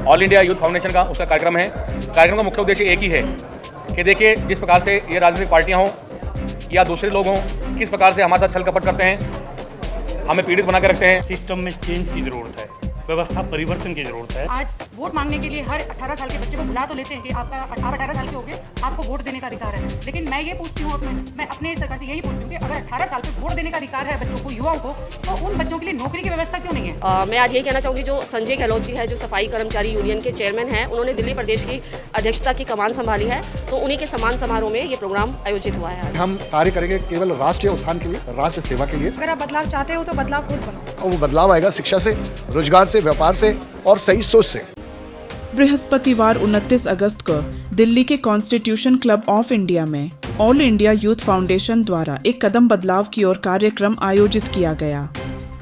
All India youth foundation का उसका कार्यक्रम है। कार्यक्रम का मुख्य उद्देश्य एक ही है कि देखिए, जिस प्रकार से ये राजनीतिक पार्टियां हों या दूसरे लोग हों, किस प्रकार से हमारे साथ छल कपट करते हैं, हमें पीड़ित बना के रखते हैं। सिस्टम में चेंज की ज़रूरत है, व्यवस्था परिवर्तन की ज़रूरत है। आज वोट मांगने के लिए हर 18 साल के बच्चे को बुला तो लेते हैं कि आपका 18 साल के हो गए, आपको वोट देने का अधिकार है। लेकिन मैं ये पूछती हूँ मैं अपने सरकार से यही पूछती हूँ कि अगर 18 साल पे वोट देने का अधिकार है बच्चों को, युवाओं को, तो उन बच्चों के लिए नौकरी की व्यवस्था क्यों नहीं है? मैं आज यही कहना चाहूँगी, जो संजय गहलोत जी है, जो सफाई कर्मचारी यूनियन के चेयरमैन हैं, उन्होंने दिल्ली प्रदेश की अध्यक्षता की कमान संभाली है, तो उन्हीं के सम्मान समारोह में ये प्रोग्राम आयोजित हुआ है। हम कार्य करेंगे केवल राष्ट्रीय उत्थान के लिए, राष्ट्र सेवा के लिए। अगर आप बदलाव चाहते हो तो बदलाव खुद बनो। और वो बदलाव आएगा शिक्षा से, रोजगार से, व्यापार से और सही सोच से। बृहस्पतिवार 29 अगस्त को दिल्ली के कॉन्स्टिट्यूशन क्लब ऑफ इंडिया में ऑल इंडिया यूथ फाउंडेशन द्वारा एक कदम बदलाव की ओर कार्यक्रम आयोजित किया गया।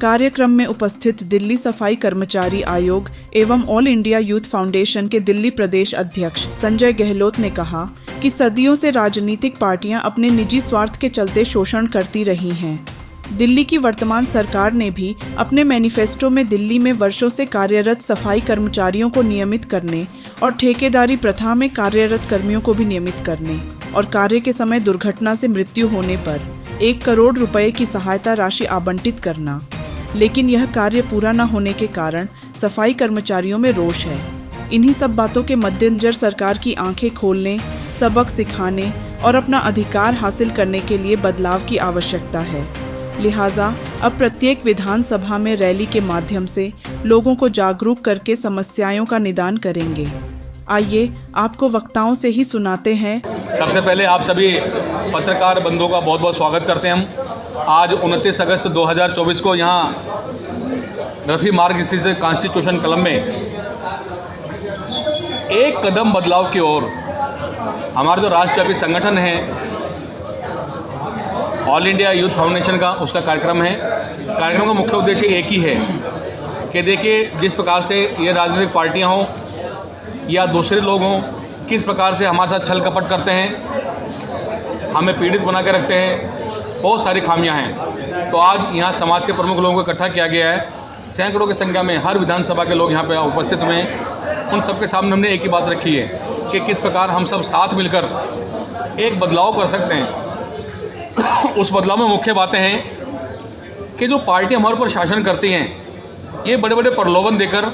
कार्यक्रम में उपस्थित दिल्ली सफाई कर्मचारी आयोग एवं ऑल इंडिया यूथ फाउंडेशन के दिल्ली प्रदेश अध्यक्ष संजय गहलोत ने कहा कि सदियों से राजनीतिक पार्टियां अपने निजी स्वार्थ के चलते शोषण करती रही हैं। दिल्ली की वर्तमान सरकार ने भी अपने मैनिफेस्टो में दिल्ली में वर्षों से कार्यरत सफाई कर्मचारियों को नियमित करने और ठेकेदारी प्रथा में कार्यरत कर्मियों को भी नियमित करने और कार्य के समय दुर्घटना से मृत्यु होने पर 1 करोड़ रुपए की सहायता राशि आवंटित करना। लेकिन यह कार्य पूरा न होने के कारण सफाई कर्मचारियों में रोष है। इन्हीं सब बातों के मद्देनजर सरकार की आंखें खोलने, सबक सिखाने और अपना अधिकार हासिल करने के लिए बदलाव की आवश्यकता है। लिहाजा अब प्रत्येक विधानसभा में रैली के माध्यम से लोगों को जागरूक करके समस्याओं का निदान करेंगे। आइए आपको वक्ताओं से ही सुनाते हैं। सबसे पहले आप सभी पत्रकार बंधुओं का बहुत बहुत स्वागत करते हैं। हम आज 29 अगस्त 2024 को यहाँ रफ़ी मार्ग स्थित कॉन्स्टिट्यूशन क्लब में एक कदम बदलाव की ओर हमारा जो राष्ट्रव्यापी संगठन है ऑल इंडिया यूथ फाउंडेशन का उसका कार्यक्रम है। कार्यक्रम का मुख्य उद्देश्य एक ही है कि देखिए, जिस प्रकार से ये राजनीतिक पार्टियां हों या दूसरे लोग हों, किस प्रकार से हमारे साथ छल कपट करते हैं, हमें पीड़ित बना के रखते हैं, बहुत सारी खामियां हैं। तो आज यहाँ समाज के प्रमुख लोगों को इकट्ठा किया गया है। सैकड़ों की संख्या में हर विधानसभा के लोग यहाँ पे उपस्थित हुए हैं। उन सबके सामने हमने एक ही बात रखी है कि किस प्रकार हम सब साथ मिलकर एक बदलाव कर सकते हैं। उस बदलाव में मुख्य बातें हैं कि जो पार्टी हमारे ऊपर शासन करती हैं, ये बड़े बड़े प्रलोभन देकर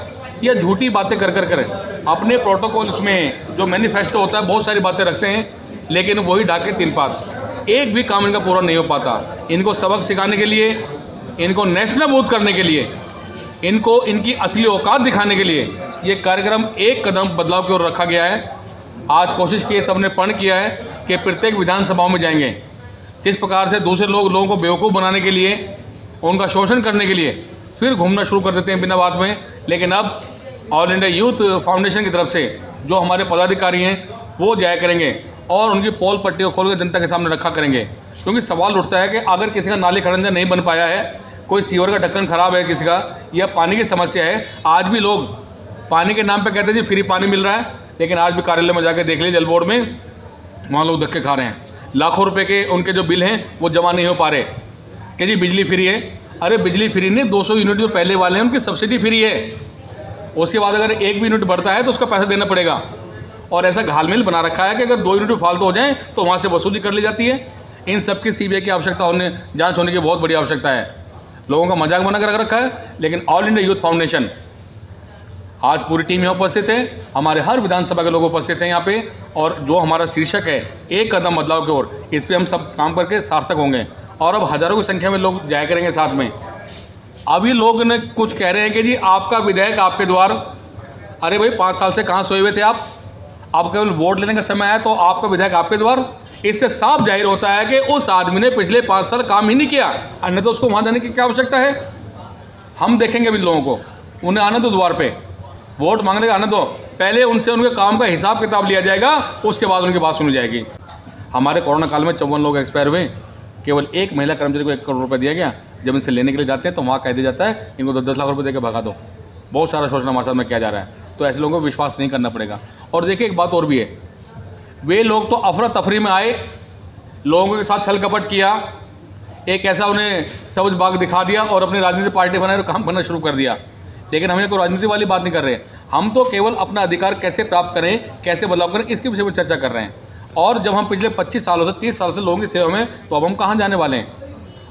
या झूठी बातें कर अपने प्रोटोकॉल्स में जो मैनिफेस्टो होता है बहुत सारी बातें रखते हैं, लेकिन वही ढाके तीन पात, एक भी काम इनका पूरा नहीं हो पाता। इनको सबक सिखाने के लिए, इनको नेशनल करने के लिए, इनको इनकी असली औकात दिखाने के लिए ये कार्यक्रम एक कदम बदलाव की ओर रखा गया है। आज कोशिश की है, सबने प्रण किया है कि प्रत्येक विधानसभाओं में जाएंगे। जिस प्रकार से दूसरे लोगों को बेवकूफ़ बनाने के लिए, उनका शोषण करने के लिए फिर घूमना शुरू कर देते हैं बिना बात में, लेकिन अब ऑल इंडिया यूथ फाउंडेशन की तरफ से जो हमारे पदाधिकारी हैं वो जाया करेंगे और उनकी पोल पट्टियों खोल कर जनता के सामने रखा करेंगे। क्योंकि सवाल उठता है कि अगर किसी का नाली खड़ंजा नहीं बन पाया है, कोई सीवर का ढक्कन ख़राब है किसी का, या पानी की समस्या है, आज भी लोग पानी के नाम पर कहते हैं जी फ्री पानी मिल रहा है, लेकिन आज भी कार्यालय में जाकर देख लीजिए जल बोर्ड में, वहाँ लोग धक्के खा रहे हैं। लाखों रुपए के उनके जो बिल हैं वो जमा नहीं हो पा रहे कि जी बिजली फ्री है। अरे बिजली फ्री नहीं, 200 यूनिट जो पहले वाले हैं उनकी सब्सिडी फ्री है। उसके बाद अगर एक भी यूनिट बढ़ता है तो उसका पैसा देना पड़ेगा। और ऐसा घालमेल बना रखा है कि अगर 2 यूनिट फालतू हो जाए तो वहाँ से वसूली कर ली जाती है। इन सब की CBI की आवश्यकता होने, जाँच होने की बहुत बड़ी आवश्यकता है। लोगों का मजाक बना कर रखा है, लेकिन ऑल इंडिया यूथ फाउंडेशन आज पूरी टीम यहाँ उपस्थित है, हमारे हर विधानसभा के लोग उपस्थित हैं यहाँ पे, और जो हमारा शीर्षक है एक कदम बदलाव की ओर, इस पे हम सब काम करके सार्थक होंगे। और अब हज़ारों की संख्या में लोग जाया करेंगे साथ में। अभी लोग ने कुछ कह रहे हैं कि जी आपका विधेयक आपके द्वार। अरे भाई 5 साल से कहाँ सोए हुए थे आप? अब केवल वोट लेने का समय आया तो आपका विधेयक आपके द्वार। इससे साफ जाहिर होता है कि उस आदमी ने पिछले 5 साल काम ही नहीं किया, अन्यथा तो उसको वहाँ जाने की क्या आवश्यकता है। हम देखेंगे भी लोगों को, उन्हें आने दो द्वार पे, वोट मांगने का आने दो, पहले उनसे उनके काम का हिसाब किताब लिया जाएगा, उसके बाद उनकी बात सुनी जाएगी। हमारे कोरोना काल में 54 लोग एक्सपायर हुए, केवल एक महिला कर्मचारी को 1 करोड़ रुपये दिया गया। जब इनसे लेने के लिए जाते हैं तो वहाँ कह दिया जाता है इनको 10-10 लाख रुपये देकर भगा दो। बहुत सारा शोषण हमारे साथ में किया जा रहा है, तो ऐसे लोगों को विश्वास नहीं करना पड़ेगा। और देखिए एक बात और भी है, वे लोग तो अफरा तफरी में आए, लोगों के साथ छल कपट किया, एक ऐसा उन्हें सबज बाग दिखा दिया और अपनी राजनीतिक पार्टी बनाए और काम करना शुरू कर दिया। लेकिन हमें कोई राजनीति वाली बात नहीं कर रहे। हम तो केवल अपना अधिकार कैसे प्राप्त करें, कैसे बदलाव करें, इसके विषय में चर्चा कर रहे हैं। और जब हम पिछले 25 सालों से 30 साल से लोगों की सेवा में, तो अब हम कहाँ जाने वाले हैं।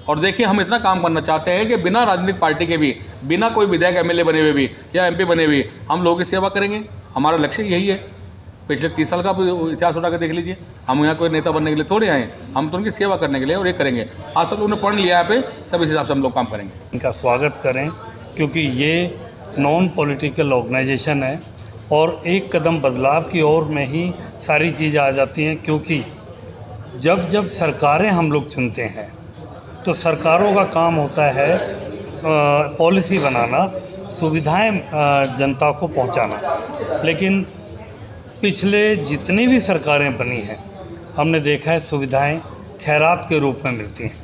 और देखिए, हम इतना काम करना चाहते हैं कि बिना राजनीतिक पार्टी के भी, बिना कोई विधायक एमएलए बने हुए भी या एमपी बने हुए, हम लोगों की सेवा करेंगे। हमारा लक्ष्य यही है। पिछले 30 साल का इतिहास उठा कर देख लीजिए। हम यहाँ कोई नेता बनने के लिए थोड़े आए, हम तो उनकी सेवा करने के लिए और ये करेंगे। आज सब उन्होंने पढ़ लिया यहाँ पे, सब इस हिसाब से हम लोग काम करेंगे। इनका स्वागत करें, क्योंकि ये नॉन पॉलिटिकल ऑर्गेनाइजेशन है और एक कदम बदलाव की ओर में ही सारी चीज़ें आ जाती हैं। क्योंकि जब जब सरकारें हम लोग चुनते हैं तो सरकारों का काम होता है पॉलिसी बनाना, सुविधाएं जनता को पहुंचाना। लेकिन पिछले जितनी भी सरकारें बनी हैं, हमने देखा है सुविधाएं खैरात के रूप में मिलती हैं।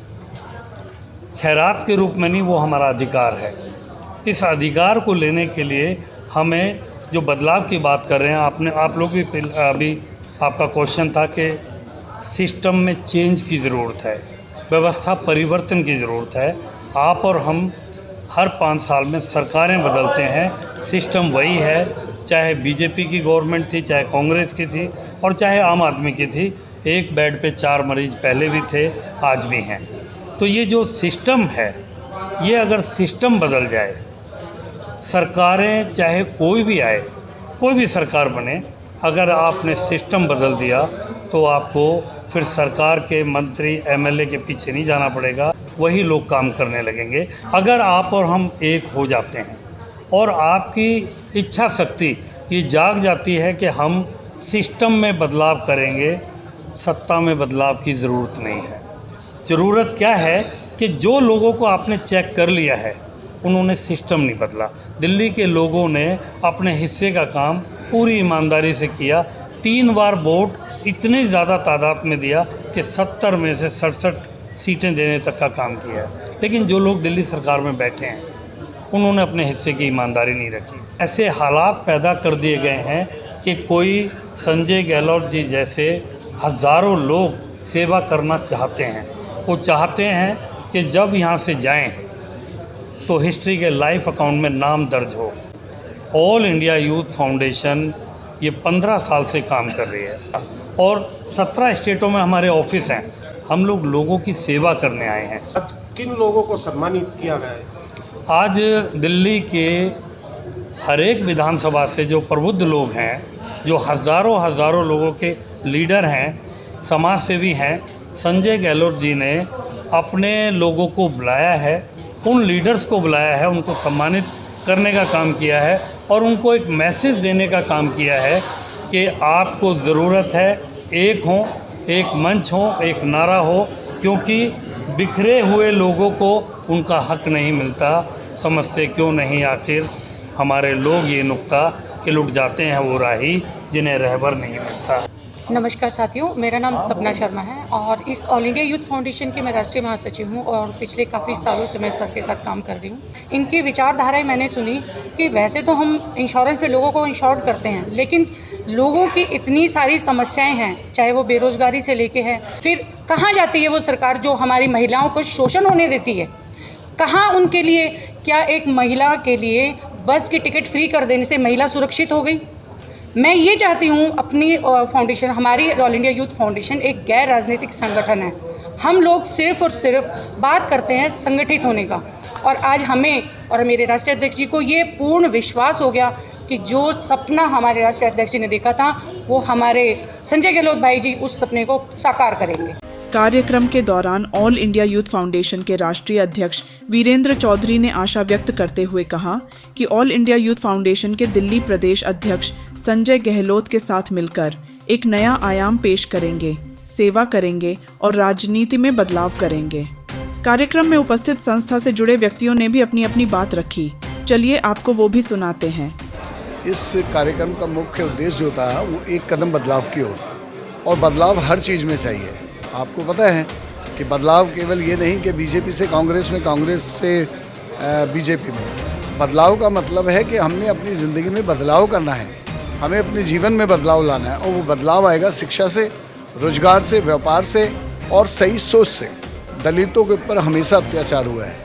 खैरात के रूप में नहीं, वो हमारा अधिकार है। इस अधिकार को लेने के लिए हमें जो बदलाव की बात कर रहे हैं, आप लोग भी अभी आपका क्वेश्चन था कि सिस्टम में चेंज की ज़रूरत है, व्यवस्था परिवर्तन की ज़रूरत है। आप और हम हर 5 साल में सरकारें बदलते हैं, सिस्टम वही है। चाहे बीजेपी की गवर्नमेंट थी, चाहे कांग्रेस की थी और चाहे आम आदमी की थी। एक बेड पे 4 मरीज पहले भी थे, आज भी हैं। तो ये जो सिस्टम है, ये अगर सिस्टम बदल जाए, सरकारें चाहे कोई भी आए, कोई भी सरकार बने, अगर आपने सिस्टम बदल दिया तो आपको फिर सरकार के मंत्री एमएलए के पीछे नहीं जाना पड़ेगा, वही लोग काम करने लगेंगे। अगर आप और हम एक हो जाते हैं और आपकी इच्छा शक्ति ये जाग जाती है कि हम सिस्टम में बदलाव करेंगे, सत्ता में बदलाव की ज़रूरत नहीं है। ज़रूरत क्या है कि जो लोगों को आपने चेक कर लिया है, उन्होंने सिस्टम नहीं बदला। दिल्ली के लोगों ने अपने हिस्से का काम पूरी ईमानदारी से किया। 3 बार वोट इतनी ज़्यादा तादाद में दिया कि 70 में से 67 सीटें देने तक का काम किया है। लेकिन जो लोग दिल्ली सरकार में बैठे हैं, उन्होंने अपने हिस्से की ईमानदारी नहीं रखी। ऐसे हालात पैदा कर दिए गए हैं कि कोई संजय गहलोत जी जैसे हज़ारों लोग सेवा करना चाहते हैं। वो चाहते हैं कि जब यहाँ से जाएं तो हिस्ट्री के लाइफ अकाउंट में नाम दर्ज हो। ऑल इंडिया यूथ फाउंडेशन ये 15 साल से काम कर रही है और 17 स्टेटों में हमारे ऑफिस हैं। हम लोग लोगों की सेवा करने आए हैं। किन लोगों को सम्मानित किया गया है? आज दिल्ली के हर एक विधानसभा से जो प्रबुद्ध लोग हैं, जो हज़ारों लोगों के लीडर हैं, समाज सेवी हैं, संजय गहलोत जी ने अपने लोगों को बुलाया है, उन लीडर्स को बुलाया है, उनको सम्मानित करने का काम किया है और उनको एक मैसेज देने का काम किया है कि आपको ज़रूरत है एक हो, एक मंच हो, एक नारा हो। क्योंकि बिखरे हुए लोगों को उनका हक नहीं मिलता। समझते क्यों नहीं आखिर हमारे लोग ये नुक्ता कि लुट जाते हैं वो राही जिन्हें रहबर नहीं मिलता। नमस्कार साथियों, मेरा नाम सपना शर्मा है और इस ऑल इंडिया यूथ फाउंडेशन के मैं राष्ट्रीय महासचिव हूँ और पिछले काफ़ी सालों से मैं सर के साथ काम कर रही हूँ। इनकी विचारधाराएं मैंने सुनी कि वैसे तो हम इंश्योरेंस पे लोगों को इंश्योर्ड करते हैं, लेकिन लोगों की इतनी सारी समस्याएं हैं, चाहे वो बेरोज़गारी से लेके है, फिर कहाँ जाती है वो सरकार जो हमारी महिलाओं को शोषण होने देती है? कहाँ उनके लिए, क्या एक महिला के लिए बस की टिकट फ्री कर देने से महिला सुरक्षित हो गई? मैं ये चाहती हूँ अपनी फाउंडेशन, हमारी ऑल इंडिया यूथ फाउंडेशन एक गैर राजनीतिक संगठन है। हम लोग सिर्फ़ और सिर्फ बात करते हैं संगठित होने का, और आज हमें और मेरे राष्ट्रीय अध्यक्ष जी को ये पूर्ण विश्वास हो गया कि जो सपना हमारे राष्ट्रीय अध्यक्ष जी ने देखा था, वो हमारे संजय गहलोत भाई जी उस सपने को साकार करेंगे। कार्यक्रम के दौरान ऑल इंडिया यूथ फाउंडेशन के राष्ट्रीय अध्यक्ष वीरेंद्र चौधरी ने आशा व्यक्त करते हुए कहा कि ऑल इंडिया यूथ फाउंडेशन के दिल्ली प्रदेश अध्यक्ष संजय गहलोत के साथ मिलकर एक नया आयाम पेश करेंगे, सेवा करेंगे और राजनीति में बदलाव करेंगे। कार्यक्रम में उपस्थित संस्था से जुड़े व्यक्तियों ने भी अपनी अपनी बात रखी। चलिए आपको वो भी सुनाते हैं। इस कार्यक्रम का मुख्य उद्देश्य जो था वो एक कदम बदलाव की ओर, और बदलाव हर चीज़ में चाहिए। आपको पता है कि बदलाव केवल ये नहीं कि बीजेपी से कांग्रेस में, कांग्रेस से बीजेपी में। बदलाव का मतलब है कि हमने अपनी ज़िंदगी में बदलाव करना है, हमें अपने जीवन में बदलाव लाना है, और वो बदलाव आएगा शिक्षा से, रोजगार से, व्यापार से और सही सोच से। दलितों के ऊपर हमेशा अत्याचार हुआ है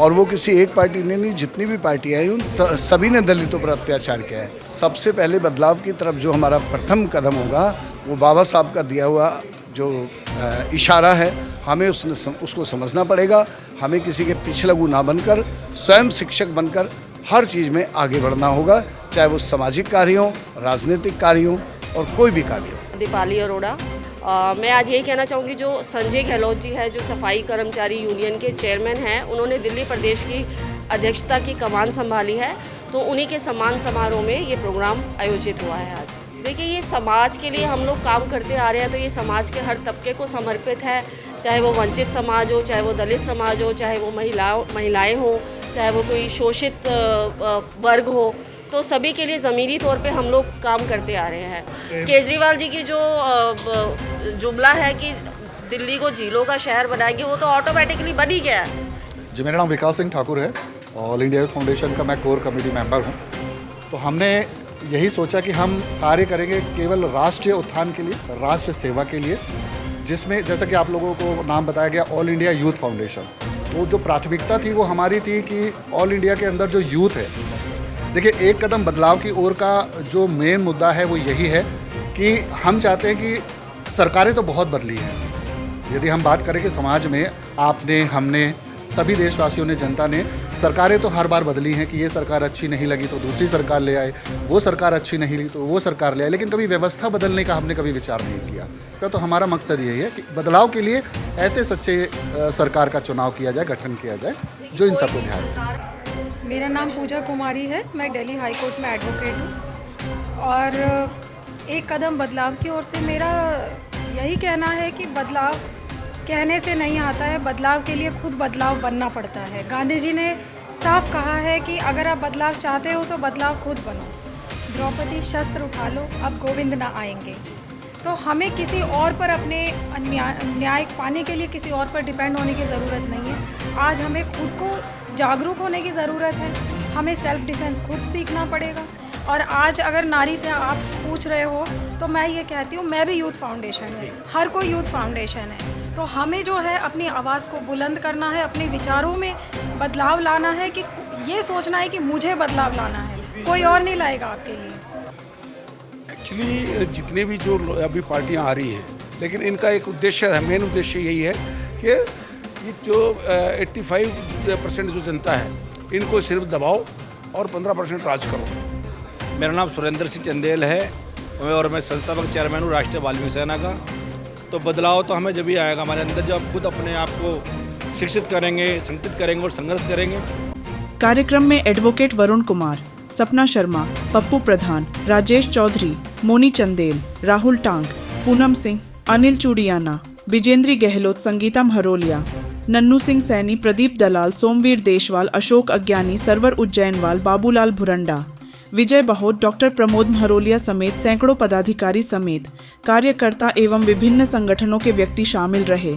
और वो किसी एक पार्टी ने नहीं, जितनी भी पार्टियाँ हैं उन सभी ने दलितों पर अत्याचार किया है। सबसे पहले बदलाव की तरफ जो हमारा प्रथम कदम होगा वो बाबा साहब का दिया हुआ जो इशारा है, हमें उसको समझना पड़ेगा। हमें किसी के पिछलगू ना बनकर स्वयं शिक्षक बनकर हर चीज़ में आगे बढ़ना होगा, चाहे वो सामाजिक कार्य हो, राजनीतिक कार्य हो और कोई भी कार्य हो। दीपाली अरोड़ा। मैं आज यही कहना चाहूँगी, जो संजय गहलोत जी है, जो सफाई कर्मचारी यूनियन के चेयरमैन हैं, उन्होंने दिल्ली प्रदेश की अध्यक्षता की कमान संभाली है, तो उन्हीं के सम्मान समारोह में ये प्रोग्राम आयोजित हुआ है आज। देखिए, ये समाज के लिए हम लोग काम करते आ रहे हैं, तो ये समाज के हर तबके को समर्पित है, चाहे वो वंचित समाज हो, चाहे वो दलित समाज हो, चाहे वो महिलाएं हो, चाहे वो कोई शोषित वर्ग हो, तो सभी के लिए ज़मीनी तौर पे हम लोग काम करते आ रहे हैं। केजरीवाल जी की जो जुमला है कि दिल्ली को झीलों का शहर बनाएंगे, वो तो ऑटोमेटिकली बन ही गया है। जी, मेरा नाम विकास सिंह ठाकुर है, ऑल इंडिया यूथ फाउंडेशन का मैं कोर कमेटी मेंबर हूँ। तो हमने यही सोचा कि हम कार्य करेंगे केवल राष्ट्रीय उत्थान के लिए, राष्ट्र सेवा के लिए, जिसमें जैसा कि आप लोगों को नाम बताया गया ऑल इंडिया यूथ फाउंडेशन। तो जो प्राथमिकता थी वो हमारी थी कि ऑल इंडिया के अंदर जो यूथ है, देखिए, एक कदम बदलाव की ओर का जो मेन मुद्दा है वो यही है कि हम चाहते हैं कि सरकारें तो बहुत बदली हैं। यदि हम बात करें कि समाज में आपने, हमने, सभी देशवासियों ने, जनता ने, सरकारें तो हर बार बदली हैं कि ये सरकार अच्छी नहीं लगी तो दूसरी सरकार ले आए, वो सरकार अच्छी नहीं लगी तो वो सरकार ले आए, लेकिन कभी व्यवस्था बदलने का हमने कभी विचार नहीं किया। तो हमारा मकसद यही है कि बदलाव के लिए ऐसे सच्चे सरकार का चुनाव किया जाए, गठन किया जाए, जो इन सबको ध्यान रखे। मेरा नाम पूजा कुमारी है, मैं दिल्ली हाई कोर्ट में एडवोकेट हूँ और एक कदम बदलाव की ओर से मेरा यही कहना है कि बदलाव कहने से नहीं आता है, बदलाव के लिए खुद बदलाव बनना पड़ता है। गांधी जी ने साफ कहा है कि अगर आप बदलाव चाहते हो तो बदलाव खुद बनो। द्रौपदी शस्त्र उठा लो, अब गोविंद ना आएंगे। तो हमें किसी और पर अपने न्याय पाने के लिए किसी और पर डिपेंड होने की ज़रूरत नहीं है। आज हमें खुद को जागरूक होने की ज़रूरत है, हमें सेल्फ डिफेंस खुद सीखना पड़ेगा। और आज अगर नारी से आप पूछ रहे हो तो मैं ये कहती हूँ, मैं भी यूथ फाउंडेशन है, हर कोई यूथ फाउंडेशन है, तो हमें जो है अपनी आवाज़ को बुलंद करना है, अपने विचारों में बदलाव लाना है, कि ये सोचना है कि मुझे बदलाव लाना है, कोई और नहीं लाएगा आपके लिए। एक्चुअली जितने भी जो अभी पार्टियां आ रही हैं, लेकिन इनका एक उद्देश्य है, मेन उद्देश्य यही है कि ये जो 85% जो जनता है, इनको सिर्फ दबाओ और 15% राज करो। मेरा नाम सुरेंद्र सिंह चंदेल है और मैं संस्थापक चेयरमैन हूँ राष्ट्रीय वाल्मीकि सेना का। तो बदलाव तो हमें जब भी आएगा हमारे अंदर, जब हम खुद अपने आप को शिक्षित करेंगे, संगठित करेंगे और संघर्ष करेंगे। कार्यक्रम में एडवोकेट वरुण कुमार, सपना शर्मा, पप्पू प्रधान, राजेश चौधरी, मोनी चंदेल, राहुल टांग, पूनम सिंह, अनिल चूड़ियाना, विजेंद्री गहलोत, संगीता महरोलिया, नन्नू सिंह सैनी, प्रदीप दलाल, सोमवीर देशवाल, अशोक अज्ञानी, सरवर उज्जैनवाल, बाबूलाल भुरंडा, विजय बहोत, डॉक्टर प्रमोद महरोलिया समेत सैकड़ों पदाधिकारी समेत कार्यकर्ता एवं विभिन्न संगठनों के व्यक्ति शामिल रहे।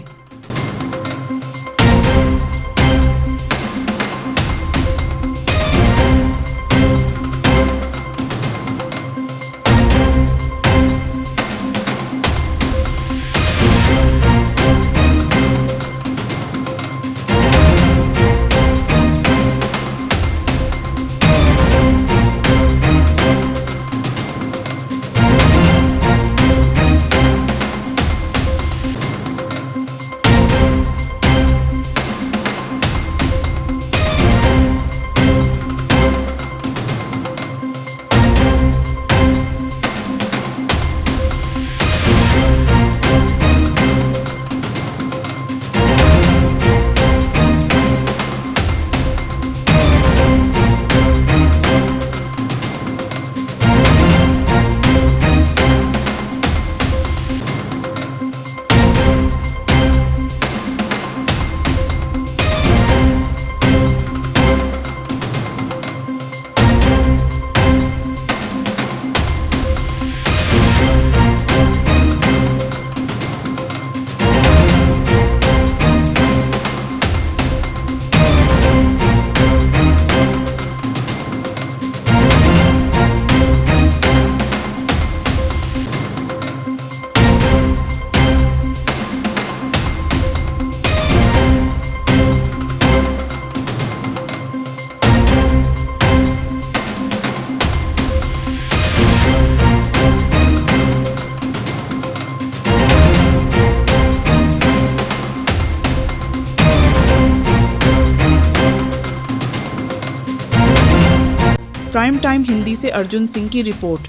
प्राइम टाइम हिंदी से अर्जुन सिंह की रिपोर्ट।